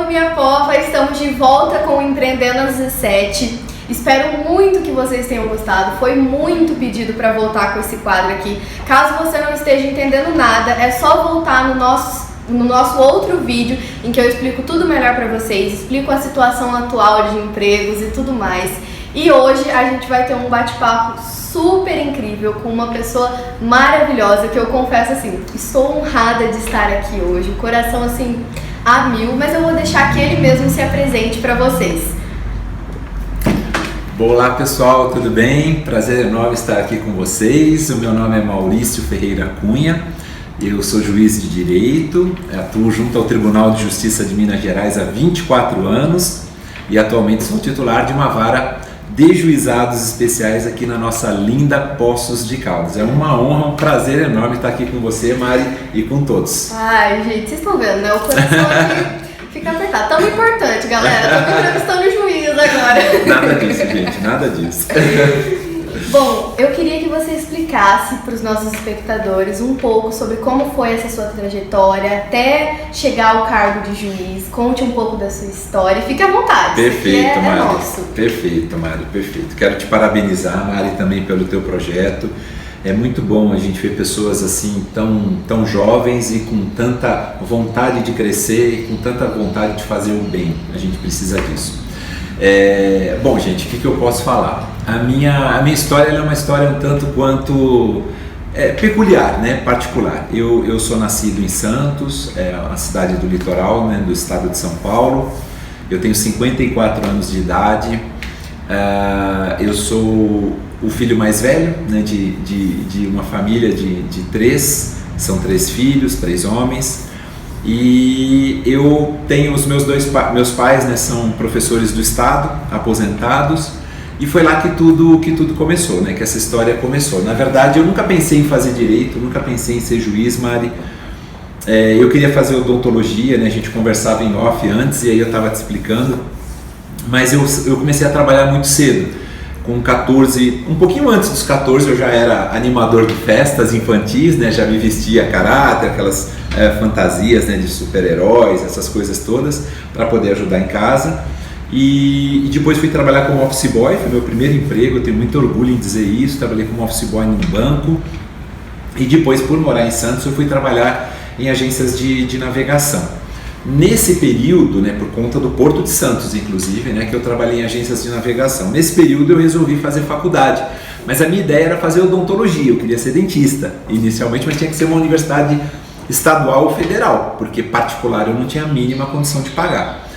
minha popa, estamos de volta com o Empreendendo às 17. Espero muito que vocês tenham gostado, foi muito pedido para voltar com esse quadro aqui. Caso você não esteja entendendo nada, é só voltar no nosso outro vídeo em que eu explico tudo melhor para vocês, explico a situação atual de empregos e tudo mais. E hoje a gente vai ter um bate-papo super incrível com uma pessoa maravilhosa que eu confesso assim, estou honrada de estar aqui hoje, o coração assim a mil, mas eu vou deixar que ele mesmo se apresente para vocês. Olá pessoal, tudo bem? Prazer enorme estar aqui com vocês. O meu nome é Maurício Ferreira Cunha, eu sou juiz de direito, atuo junto ao Tribunal de Justiça de Minas Gerais há 24 anos e atualmente sou titular de uma vara de juizados especiais aqui na nossa linda Poços de Caldas. É uma honra, um prazer enorme estar aqui com você, Mari, e com todos. Ai, gente, vocês estão vendo, né? O coração aqui fica apertado. Tão importante, galera. Tô entrevistando o juiz agora. Nada disso, gente, nada disso. Bom, eu queria que você explicasse para os nossos espectadores um pouco sobre como foi essa sua trajetória até chegar ao cargo de juiz. Conte um pouco da sua história e fique à vontade. Perfeito, Mari. Nosso. Perfeito, Mari, perfeito. Quero te parabenizar, Mari, também pelo teu projeto. É muito bom a gente ver pessoas assim tão jovens e com tanta vontade de crescer e com tanta vontade de fazer o bem. A gente precisa disso. Bom, gente, o que eu posso falar? A minha história é uma história um tanto quanto peculiar, né? Particular. Eu sou nascido em Santos, uma cidade do litoral, né? Do estado de São Paulo. Eu tenho 54 anos de idade. Eu sou o filho mais velho, né? de uma família de três. São 3 filhos, 3 homens. E eu tenho os meus pais, né, são professores do estado, aposentados, e foi lá que tudo começou, né, que essa história começou. Na verdade, eu nunca pensei em fazer direito, nunca pensei em ser juiz, Mari. Eu queria fazer odontologia, né, a gente conversava em off antes e aí eu estava te explicando, mas eu comecei a trabalhar muito cedo. Com 14, um pouquinho antes dos 14 eu já era animador de festas infantis, né, já me vestia a caráter, aquelas fantasias, né, de super-heróis, essas coisas todas, para poder ajudar em casa. E depois fui trabalhar como office boy, foi meu primeiro emprego, eu tenho muito orgulho em dizer isso. Trabalhei como office boy num banco e depois, por morar em Santos, eu fui trabalhar em agências de navegação. Nesse período, né, por conta do Porto de Santos, inclusive, né, que eu trabalhei em agências de navegação. Nesse período eu resolvi fazer faculdade, mas a minha ideia era fazer odontologia, eu queria ser dentista inicialmente, mas tinha que ser uma universidade estadual ou federal, porque particular eu não tinha a mínima condição de pagar.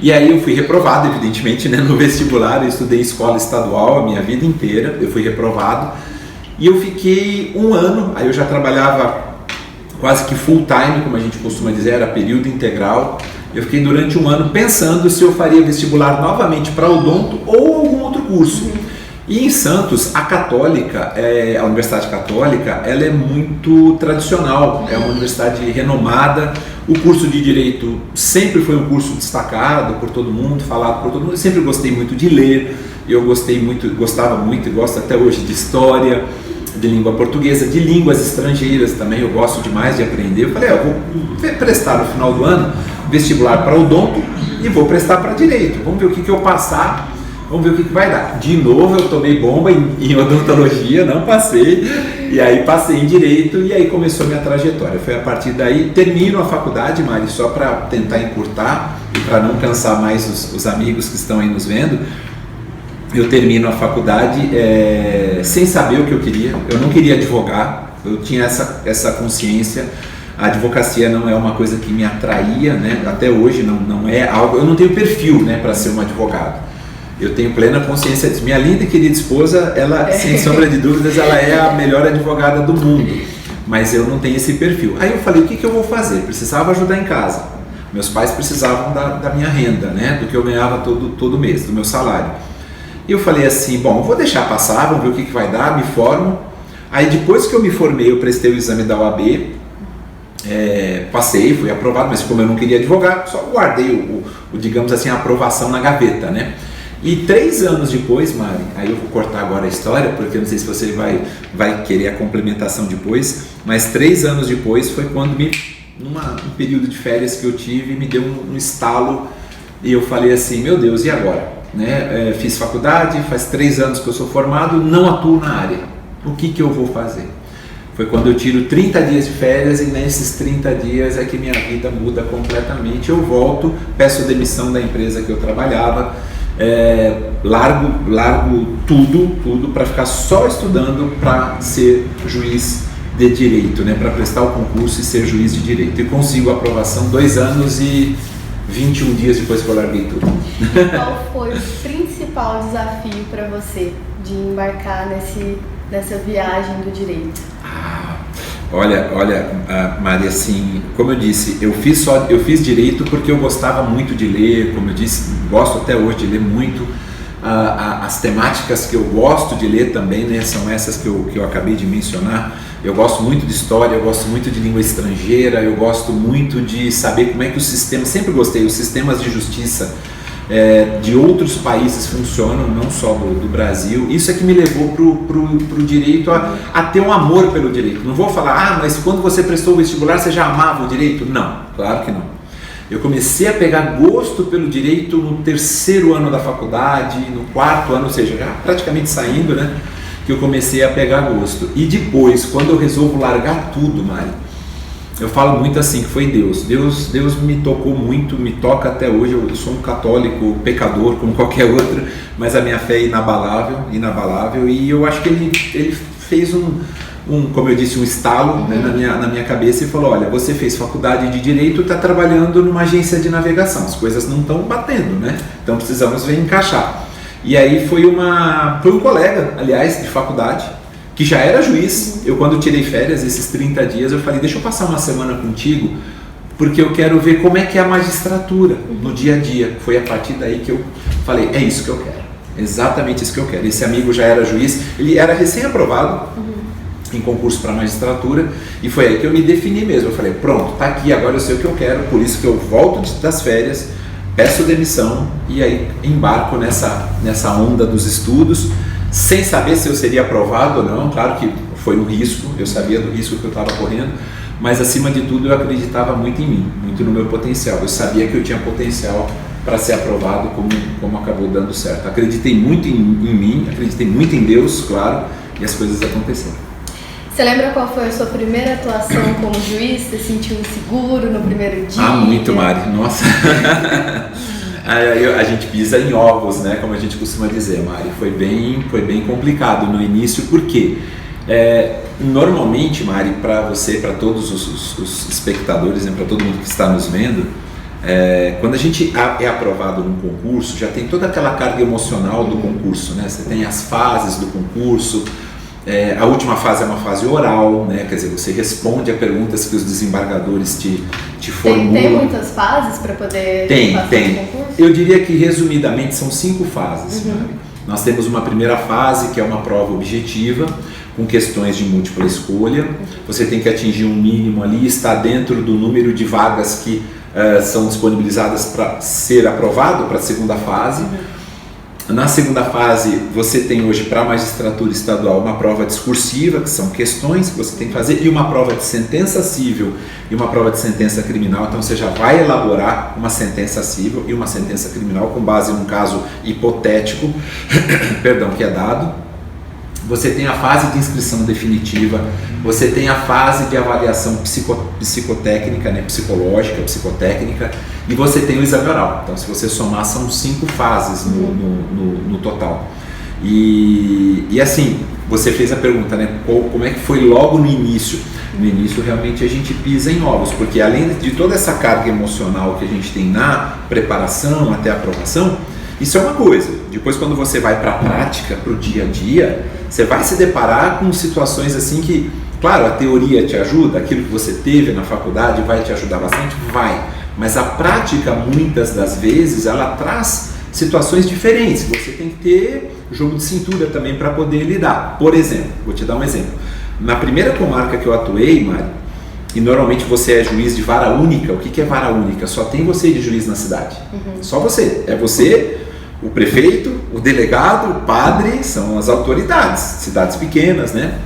E aí eu fui reprovado, evidentemente, né, no vestibular. Eu estudei em escola estadual a minha vida inteira, eu fui reprovado e eu fiquei 1 ano, aí eu já trabalhava quase que full time, como a gente costuma dizer, era período integral. Eu fiquei durante 1 ano pensando se eu faria vestibular novamente para odonto ou algum outro curso. E em Santos, a Católica, a Universidade Católica, ela é muito tradicional, é uma universidade renomada. O curso de Direito sempre foi um curso destacado por todo mundo, falado por todo mundo. Eu sempre gostei muito de ler, gostava muito e gosto até hoje de História, de língua portuguesa, de línguas estrangeiras também, eu gosto demais de aprender. Eu falei, eu vou prestar no final do ano vestibular para odonto e vou prestar para Direito. Vamos ver o que eu passar. Vamos ver o que vai dar. De novo eu tomei bomba em odontologia, não passei, e aí passei em Direito e aí começou a minha trajetória. Foi a partir daí, termino a faculdade, Mari, só para tentar encurtar e para não cansar mais os amigos que estão aí nos vendo. Eu termino a faculdade sem saber o que eu queria. Eu não queria advogar, eu tinha essa consciência. A advocacia não é uma coisa que me atraía, né? Até hoje não é algo, eu não tenho perfil, né, para ser um advogado. Eu tenho plena consciência disso. Minha linda e querida esposa, ela, sem sombra de dúvidas, ela é a melhor advogada do mundo, mas eu não tenho esse perfil. Aí eu falei, o que eu vou fazer? Precisava ajudar em casa. Meus pais precisavam da minha renda, né? Do que eu ganhava todo mês, do meu salário. E eu falei assim, bom, vou deixar passar, vamos ver o que vai dar, me formo. Aí depois que eu me formei, eu prestei o exame da OAB, passei, fui aprovado, mas como eu não queria advogar, só guardei digamos assim, a aprovação na gaveta, né? E 3 anos depois, Mari, aí eu vou cortar agora a história, porque eu não sei se você vai querer a complementação depois, mas 3 anos depois foi quando me num período de férias que eu tive, me deu um estalo e eu falei assim, meu Deus, e agora? Né? Fiz faculdade, faz 3 anos que eu sou formado, não atuo na área. O que eu vou fazer? Foi quando eu tiro 30 dias de férias e nesses 30 dias é que minha vida muda completamente. Eu volto, peço demissão da empresa que eu trabalhava, largo tudo para ficar só estudando para ser juiz de direito, né? Para prestar o concurso e ser juiz de direito. E consigo a aprovação 2 anos e 21 dias depois que eu larguei tudo. Qual foi o principal desafio para você de embarcar nessa viagem do direito? Olha, Maria, assim, como eu disse, eu fiz direito porque eu gostava muito de ler, como eu disse, gosto até hoje de ler muito. As temáticas que eu gosto de ler também, né, são essas que eu acabei de mencionar. Eu gosto muito de história, eu gosto muito de língua estrangeira, eu gosto muito de saber como é que os sistemas de justiça de outros países funcionam, não só do Brasil. Isso é que me levou pro direito a ter um amor pelo direito. Não vou falar, mas quando você prestou o vestibular você já amava o direito? Não, claro que não. Eu comecei a pegar gosto pelo direito no 3º ano da faculdade, no 4º ano, ou seja, já praticamente saindo, né? Que eu comecei a pegar gosto. E depois, quando eu resolvo largar tudo, Mari, eu falo muito assim, que foi Deus. Deus me tocou muito, me toca até hoje. Eu sou um católico pecador como qualquer outro, mas a minha fé é inabalável. E eu acho que ele fez como eu disse, um estalo, né, na minha cabeça e falou, olha, você fez faculdade de Direito, está trabalhando numa agência de navegação, as coisas não estão batendo, né? Então precisamos ver encaixar. E aí foi um colega, aliás, de faculdade, que já era juiz. Eu, quando tirei férias, esses 30 dias, eu falei, deixa eu passar uma semana contigo, porque eu quero ver como é que é a magistratura no dia a dia. Foi a partir daí que eu falei, é isso que eu quero, exatamente isso que eu quero. Esse amigo já era juiz, ele era recém-aprovado em concurso para magistratura, e foi aí que eu me defini mesmo. Eu falei, pronto, tá aqui, agora eu sei o que eu quero, por isso que eu volto das férias, peço demissão e aí embarco nessa onda dos estudos, sem saber se eu seria aprovado ou não. Claro que foi um risco, eu sabia do risco que eu estava correndo, mas acima de tudo eu acreditava muito em mim, muito no meu potencial. Eu sabia que eu tinha potencial para ser aprovado, como acabou dando certo. Acreditei muito em mim, acreditei muito em Deus, claro, e as coisas aconteceram. Você lembra qual foi a sua primeira atuação como juiz? Você sentiu inseguro no primeiro dia? Muito, Mari. Nossa. A gente pisa em ovos, né? Como a gente costuma dizer, Mari. Foi bem complicado no início, porque normalmente, Mari, para você, para todos os espectadores, né, para todo mundo que está nos vendo, quando a gente é aprovado num concurso, já tem toda aquela carga emocional do concurso, né? Você tem as fases do concurso. A última fase é uma fase oral, né? Quer dizer, você responde a perguntas que os desembargadores te formulam. Tem muitas fases para poder passar no concurso? Eu diria que, resumidamente, são 5 fases. Nós temos uma primeira fase, que é uma prova objetiva, com questões de múltipla escolha. Você tem que atingir um mínimo ali, está dentro do número de vagas que são disponibilizadas para ser aprovado para a segunda fase. Na segunda fase, você tem hoje para a magistratura estadual uma prova discursiva, que são questões que você tem que fazer, e uma prova de sentença civil e uma prova de sentença criminal. Então você já vai elaborar uma sentença civil e uma sentença criminal com base num caso hipotético perdão, que é dado. Você tem a fase de inscrição definitiva, você tem a fase de avaliação psicotécnica, né, psicológica, psicotécnica, e você tem o exame oral. Então, se você somar, são 5 fases no total. E assim, você fez a pergunta, né, como é que foi logo no início? No início, realmente, a gente pisa em ovos, porque além de toda essa carga emocional que a gente tem na preparação até a aprovação, isso é uma coisa. Depois, quando você vai para a prática, para o dia a dia, você vai se deparar com situações assim que, claro, a teoria te ajuda, aquilo que você teve na faculdade vai te ajudar bastante, vai. Mas a prática, muitas das vezes, ela traz situações diferentes. Você tem que ter jogo de cintura também para poder lidar. Por exemplo, vou te dar um exemplo. Na primeira comarca que eu atuei, Mari, e normalmente você é juiz de vara única. O que é vara única? Só tem você de juiz na cidade. Só você. É você, o prefeito, o delegado, o padre, são as autoridades. Cidades pequenas, né?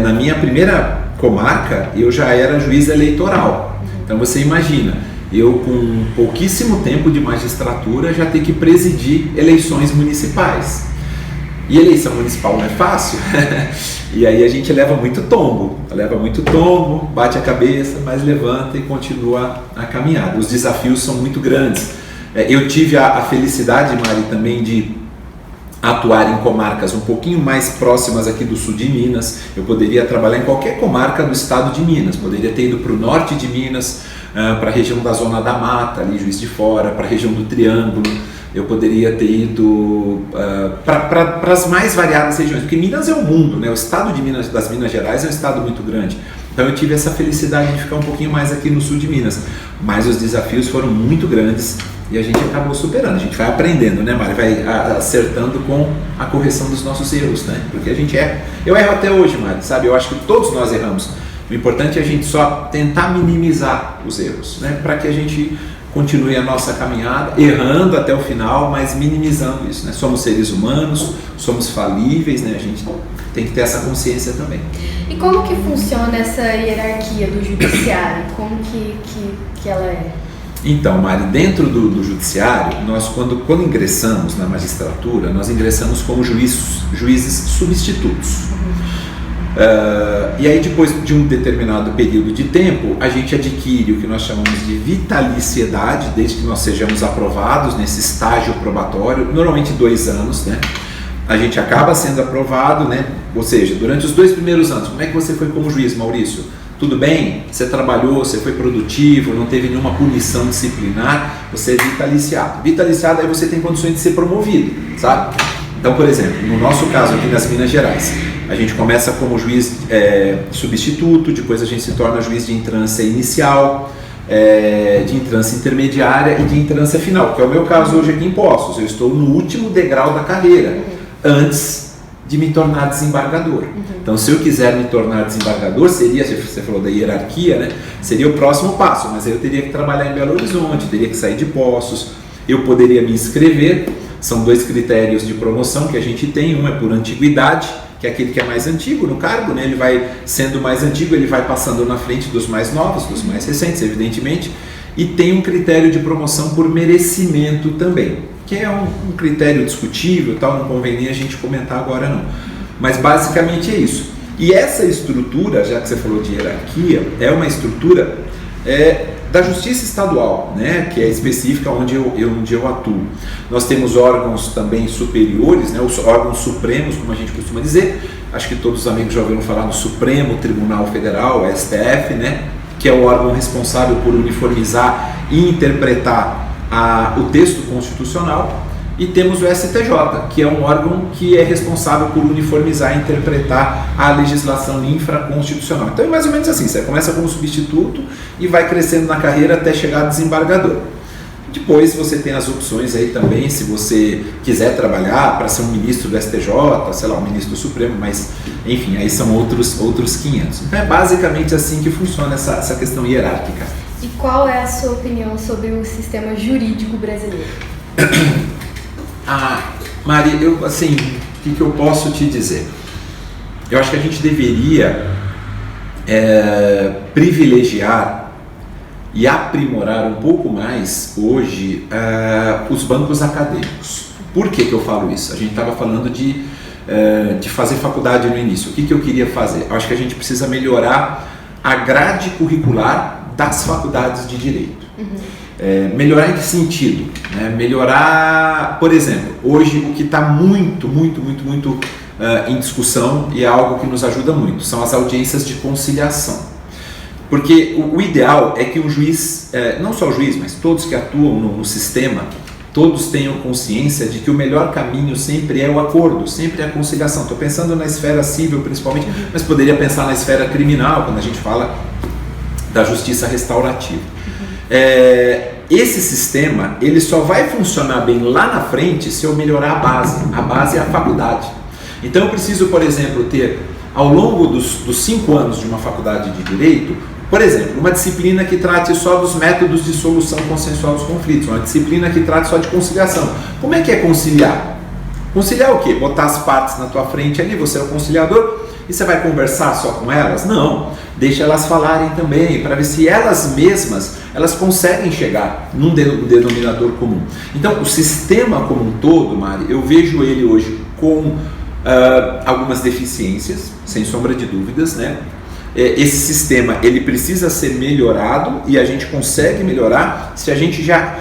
Na minha primeira comarca, eu já era juiz eleitoral. Então você imagina, eu com pouquíssimo tempo de magistratura já ter que presidir eleições municipais. E eleição municipal não é fácil, e aí a gente leva muito tombo, bate a cabeça, mas levanta e continua a caminhada. Os desafios são muito grandes. Eu tive a felicidade, Mari, também de atuar em comarcas um pouquinho mais próximas aqui do sul de Minas. Eu poderia trabalhar em qualquer comarca do estado de Minas, poderia ter ido para o norte de Minas, para a região da Zona da Mata, ali Juiz de Fora, para a região do Triângulo. Eu poderia ter ido para as mais variadas regiões, porque Minas é o mundo, né? O estado das Minas Gerais é um estado muito grande. Então eu tive essa felicidade de ficar um pouquinho mais aqui no sul de Minas. Mas os desafios foram muito grandes e a gente acabou superando. A gente vai aprendendo, né, Mari? Vai acertando com a correção dos nossos erros, né? Porque a gente erra. Eu erro até hoje, Mari, sabe? Eu acho que todos nós erramos. O importante é a gente só tentar minimizar os erros, né? Para que a gente continue a nossa caminhada, errando até o final, mas minimizando isso, né? Somos seres humanos, somos falíveis, né? A gente tem que ter essa consciência também. E como que funciona essa hierarquia do judiciário? Como que ela é? Então, Mari, dentro do judiciário, nós quando ingressamos na magistratura, nós ingressamos como juízes substitutos. E aí depois de um determinado período de tempo, a gente adquire o que nós chamamos de vitaliciedade, desde que nós sejamos aprovados nesse estágio probatório, normalmente 2 anos, né? A gente acaba sendo aprovado, né? Ou seja, durante os 2 primeiros anos, como é que você foi como juiz, Maurício? Tudo bem? Você trabalhou, você foi produtivo, não teve nenhuma punição disciplinar, você é vitaliciado. Vitaliciado aí você tem condições de ser promovido, sabe? Então, por exemplo, no nosso caso aqui nas Minas Gerais, a gente começa como juiz substituto, depois a gente se torna juiz de entrância inicial, de entrância intermediária e de entrância final, que é o meu caso hoje aqui em Poços. Eu estou no último degrau da carreira, antes de me tornar desembargador. Então, se eu quiser me tornar desembargador, seria, você falou da hierarquia, né? Seria o próximo passo, mas aí eu teria que trabalhar em Belo Horizonte, teria que sair de Poços, eu poderia me inscrever. São 2 critérios de promoção que a gente tem, um é por antiguidade, que é aquele que é mais antigo no cargo, né? Ele vai sendo mais antigo, ele vai passando na frente dos mais novos, dos mais recentes, evidentemente, e tem um critério de promoção por merecimento também, que é um critério discutível, tal, não convém nem a gente comentar agora não, mas basicamente é isso. E essa estrutura, já que você falou de hierarquia, é uma estrutura da Justiça Estadual, né, que é específica onde eu atuo. Nós temos órgãos também superiores, né, os órgãos supremos, como a gente costuma dizer. Acho que todos os amigos já ouviram falar no Supremo Tribunal Federal, o STF, né, que é o órgão responsável por uniformizar e interpretar o texto constitucional. E temos o STJ, que é um órgão que é responsável por uniformizar e interpretar a legislação infraconstitucional. Então é mais ou menos assim, você começa como substituto e vai crescendo na carreira até chegar a desembargador. Depois você tem as opções aí também, se você quiser trabalhar para ser um ministro do STJ, sei lá, um ministro do Supremo, mas enfim, aí são outros 500. Então é basicamente assim que funciona essa questão hierárquica. E qual é a sua opinião sobre o sistema jurídico brasileiro? Mari, o que eu posso te dizer? Eu acho que a gente deveria privilegiar e aprimorar um pouco mais hoje os bancos acadêmicos. Por que eu falo isso? A gente estava falando de fazer faculdade no início. O que eu queria fazer? Eu acho que a gente precisa melhorar a grade curricular das faculdades de Direito. Melhorar em que sentido? Melhorar, por exemplo, hoje o que está muito em discussão e é algo que nos ajuda muito, são as audiências de conciliação. Porque o ideal é que o juiz, não só o juiz, mas todos que atuam no sistema, todos tenham consciência de que o melhor caminho sempre é o acordo, sempre é a conciliação. Estou pensando na esfera civil principalmente, mas poderia pensar na esfera criminal, quando a gente fala da justiça restaurativa. Esse sistema ele só vai funcionar bem lá na frente se eu melhorar a base. A base é a faculdade. Então eu preciso, por exemplo, ter ao longo dos 5 anos de uma faculdade de Direito, por exemplo, uma disciplina que trate só dos métodos de solução consensual dos conflitos, uma disciplina que trate só de conciliação. Como é conciliar? Conciliar o quê? Botar as partes na tua frente ali, você é o conciliador, E você vai conversar só com elas? Não, deixa elas falarem também, para ver se elas mesmas, elas conseguem chegar num denominador comum. Então, o sistema como um todo, Mari, eu vejo ele hoje com algumas deficiências, sem sombra de dúvidas, né? Esse sistema, ele precisa ser melhorado, e a gente consegue melhorar se a gente já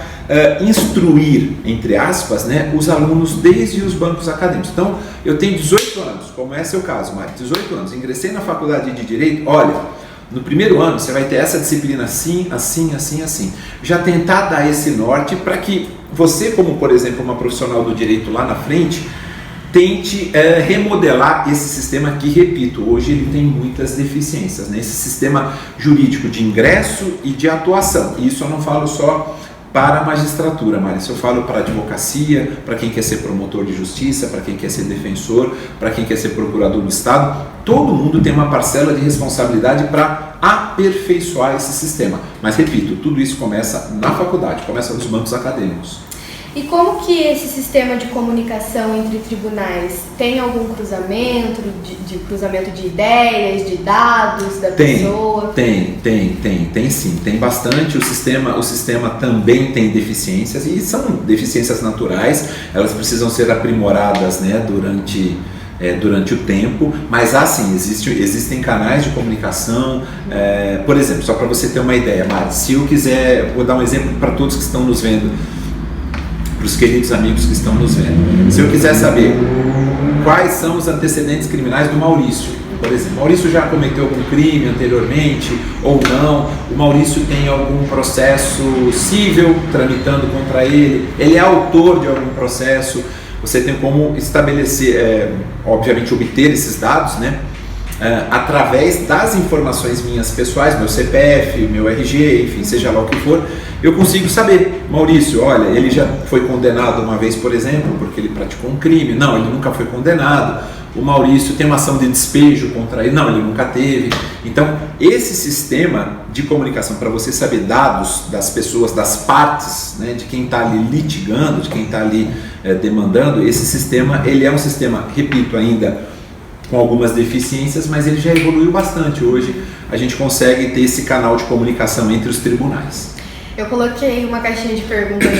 instruir, entre aspas, né, os alunos desde os bancos acadêmicos. Então, eu tenho 18 anos, como é seu caso, Mari, 18 anos, ingressei na faculdade de Direito, olha, no primeiro ano você vai ter essa disciplina assim, assim, assim, assim. Já tentar dar esse norte para que você, como por exemplo uma profissional do direito lá na frente, tente remodelar esse sistema que, repito, hoje ele tem muitas deficiências, né? Esse sistema jurídico de ingresso e de atuação. E isso eu não falo só para a magistratura, Mari, isso eu falo para a advocacia, para quem quer ser promotor de justiça, para quem quer ser defensor, para quem quer ser procurador do Estado. Todo mundo tem uma parcela de responsabilidade para aperfeiçoar esse sistema. Mas, repito, tudo isso começa na faculdade, começa nos bancos acadêmicos. E como que esse sistema de comunicação entre tribunais tem algum cruzamento, de cruzamento de ideias, de dados da pessoa? Tem sim, tem bastante. O sistema também tem deficiências, e são deficiências naturais, elas precisam ser aprimoradas, né, durante o tempo, mas assim, existem canais de comunicação, por exemplo, só para você ter uma ideia, Mari, se eu quiser, vou dar um exemplo para todos que estão nos vendo, para os queridos amigos que estão nos vendo. Se eu quiser saber quais são os antecedentes criminais do Maurício, por exemplo, Maurício já cometeu algum crime anteriormente ou não, o Maurício tem algum processo civil tramitando contra ele, ele é autor de algum processo, você tem como estabelecer, obviamente obter esses dados, né? Através das informações minhas pessoais, meu CPF, meu RG, enfim, seja lá o que for, eu consigo saber, Maurício, olha, ele já foi condenado uma vez, por exemplo, porque ele praticou um crime. Não, ele nunca foi condenado. O Maurício tem uma ação de despejo contra ele. Não, ele nunca teve. Então, esse sistema de comunicação, para você saber dados das pessoas, das partes, né, de quem está ali litigando, de quem está ali demandando, esse sistema, ele é um sistema, repito ainda, com algumas deficiências, mas ele já evoluiu bastante. Hoje a gente consegue ter esse canal de comunicação entre os tribunais. Eu coloquei uma caixinha de perguntas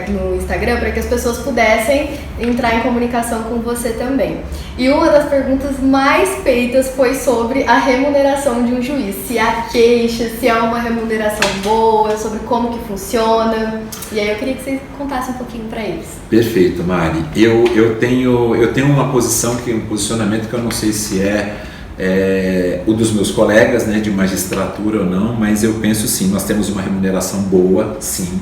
no Instagram para que as pessoas pudessem entrar em comunicação com você também. E uma das perguntas mais feitas foi sobre a remuneração de um juiz. Se há queixa, se há uma remuneração boa, sobre como que funciona. E aí eu queria que você contasse um pouquinho para eles. Perfeito, Mari. Eu tenho uma posição, um posicionamento que eu não sei se o dos meus colegas, né, de magistratura ou não, mas eu penso sim, nós temos uma remuneração boa, sim.